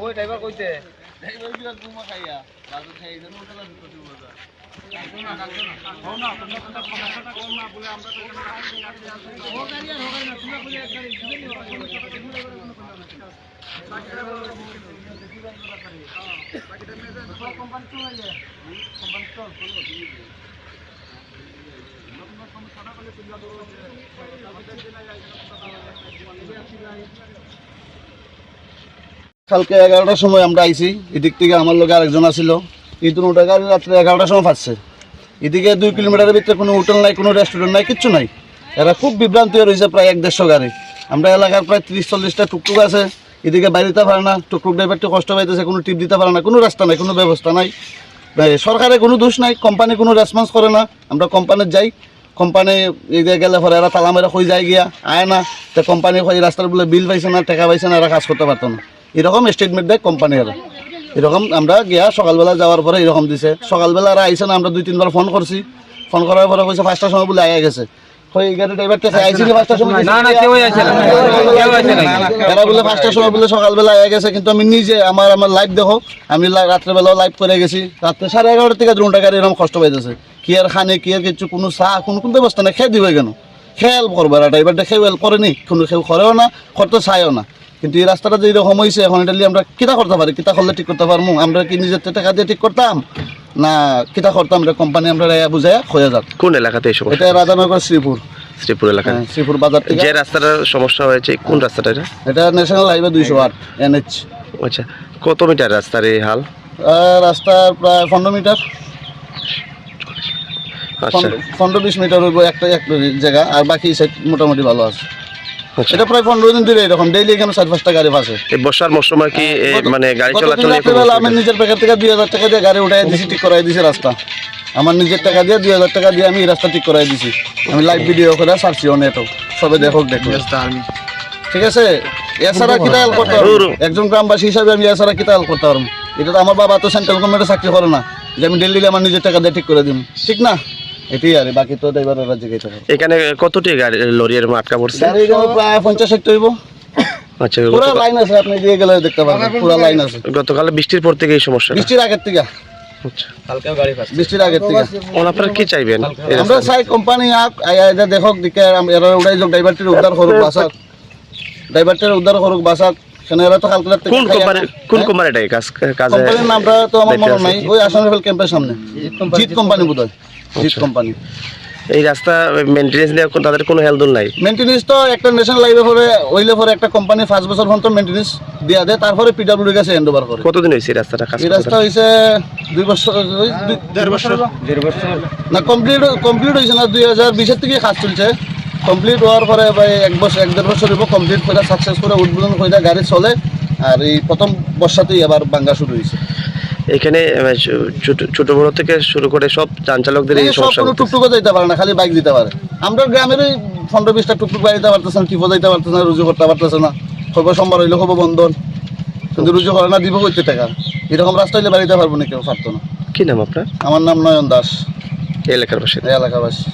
ওই ড্রাইভার কইতে কালকে 11টার সময় আমরা আইছি, এদিক থেকে আমার লোক আরেকজন আসছিল, কিন্তু ওটা গাড়ি রাত্রে 11টার সময় ফাঁসছে। এদিকে 2 কিলোমিটারের ভিতরে কোনো হোটেল নাই, কোনো রেস্টুরেন্ট নাই, কিচ্ছু নাই। এরা খুব বিভ্রান্তি রয়েছে, প্রায় 1-150 গাড়ি। আমরা এলাকার প্রায় 30-40টা টুকটুক আছে, এদিকে বাইরে দিতে পারে না, টুকটুক ড্রাইভারটি কষ্ট পাইতেছে, কোনো টিপ দিতে পারে না, কোনো রাস্তা নাই, কোনো ব্যবস্থা নাই। সরকারের কোনো দোষ নাই, কোম্পানি কোনো রেসপন্স করে না। আমরা কোম্পানির যাই, কোম্পানি এদিকে গেলে পরে এরা তালা মেরে কই যায় গিয়া আয় না, তো কোম্পানি এই রাস্তার বলে বিল পাইছে না, টাকা পাইছে না, এরা কাজ করতে পারতো না। এরকম স্টেটমেন্ট দেয় কোম্পানি। এরা এরকম আমরা গিয়া সকালবেলা যাওয়ার পরে এরকম দিছে। সকালবেলা এরা আইসে না, আমরা 2-3 বার ফোন করছি, ফোন করার পরে কইছে 5টার সময় বলে আয়া গেছে। এরা বলে 5টার সময় বলে সকালবেলা আয়া গেছে, কিন্তু আমি নিজে আমার লাইভ দেখো, আমি রাত্রেবেলাও লাইভ করে গেছি। রাত্রে 11:30 থেকে 2 টাকার এরকম কষ্ট পাইতেছে। কি আর খানে, কি আর কিছু, কোনো চা, কোনো ব্যবস্থা নেই। খেয়ে দিবে কেন? খেয়াল করবো এরা, ড্রাইভারটা খেয়াল করেনি, কোনো খেউ করেও না, করতে চায়ও না। কিন্তু এই রাস্তাটা যে এরকম হয়েছে, এখন এটা আমরা কিতা করতে পারি? কিতা করলে ঠিক করতে পারবো? আমরা কি নিজের টাকা দিয়ে ঠিক করতাম না কিতা করতাম? এটা কোম্পানি আমরা বুঝাই হয়ে যাক। কোন এলাকাতে এই সমস্যা? এটা রাধানগর শ্রীপুর এলাকা, শ্রীপুর বাজার থেকে। যে রাস্তাটার সমস্যা হয়েছে কোন রাস্তাটা? এটা ন্যাশনাল হাইওয়ে 208 NH। আচ্ছা, কত মিটার রাস্তার এই হাল? রাস্তার প্রায় 15 মিটার, 15-20 মিটার হইব একটা জায়গা, আর বাকি সাইড মোটামুটি ভালো আছে। এটা প্রায় 15 দিন ধরে এরকম ডেইলি এখানে 4-5টা গাড়ি ফাঁসে। এই বর্ষার মৌসুমে কি মানে গাড়ি চলাচল? আমি নিজের প্যাকেট থেকে 2000 টাকা দিয়ে গাড়ি উঠাই দিছি, ঠিক করাই দিছি রাস্তা। আমার নিজের টাকা দিয়ে 2000 টাকা দিয়ে আমি রাস্তা ঠিক করাই দিছি। আমি লাইভ ভিডিও করে ছাড়ছি অনেক, সবে দেখো। ঠিক আছে, এছাড়া কিতা হেল্প করতে পারবো? একজন গ্রামবাসী হিসাবে আমি এছাড়া কিতা হেল্প করতে পারবো? এটা তো আমার বাবা তো সেন্ট্রাল গভর্নমেন্টে চাকরি করে না যে আমি ডেলি আমার নিজের টাকা দিয়ে ঠিক করে দিব, ঠিক না? এটাই আর বাকি তো ড্রাইভাররা জিজ্ঞাসা করে। এখানে কতটি গাড়ি লরির আটকা পড়ছে? গাড়ি প্রায় 50-60 হইব। আচ্ছা, পুরো লাইন আছে, আপনি দিয়ে গেলে দেখতে পারবেন, পুরো লাইন আছে। গতকাল বৃষ্টির পর থেকে এই সমস্যা? বৃষ্টির আগের থেকে। আচ্ছা, কালকেও গাড়ি ফাঁসছে বৃষ্টির আগের থেকে। আপনারা কি চাইবেন? আমরা চাই কোম্পানি আয়া দেখক, দিকে এরা উড়াই যোগ, ড্রাইভারটির উদ্ধার করুক, বাসাক, ড্রাইভারটির উদ্ধার করুক, বাসাক। এরা তো কালকে কোন কোম্পানি এটা কাজ? কোম্পানির নামটা তো আমার মনে নাই, ওই আসানসোল ক্যাম্পের সামনে জিত কোম্পানি বোধহয়, জিত কোম্পানি। এই রাস্তা মেইনটেনেন্স নিয়ে তাদের কোনো হেলদোল নাই? মেইনটেনেন্স তো একটা ন্যাশনাল হাইওয়ে পরে ওইলে পরে একটা কোম্পানি 5 বছর পর্যন্ত মেইনটেনেন্স দিয়া দেয়, তারপরে পিডব্লিউ কাছে হ্যান্ড ওভার করে। কতদিন হয়েছে এই রাস্তাটা কাজ? এই রাস্তা হয়েছে 2 বছর, 1.5 বছর না, কমপ্লিট হয়েছে না, 2020 থেকে কাজ চলছে। কমপ্লিট হওয়ার পরে 1-1.5 বছর হইব, কমপ্লিট করে সাকসেস করে উদ্বোধন করে গাড়ি চলে। আর এই প্রথম বর্ষাতেই আবার ভাঙ্গা শুরু হয়েছে। এখানে ছোট বড় থেকে শুরু করে সব যান চালকদের এই সমস্যা। কোনো টুকটুকও যাইতে পারে না, খালি বাইক দিতে পারে। আমরা গ্রামেরই 15-20টা টুকটুক বাইরে দিতে পারতেছে না, টিপো যাইতে পারতেছে না, রুজু করতে পারতেছে না। খবর সোমবার হইলে খবর বন্ধন, কিন্তু রুজু করে না, দিব করতে টাকা। এরকম রাস্তা হইলে বাড়িতে পারবো না, কেউ পারতো না। কি নাম আপনার? আমার নাম নয়ন দাস, এলাকার বাসী। এলাকার বাসী।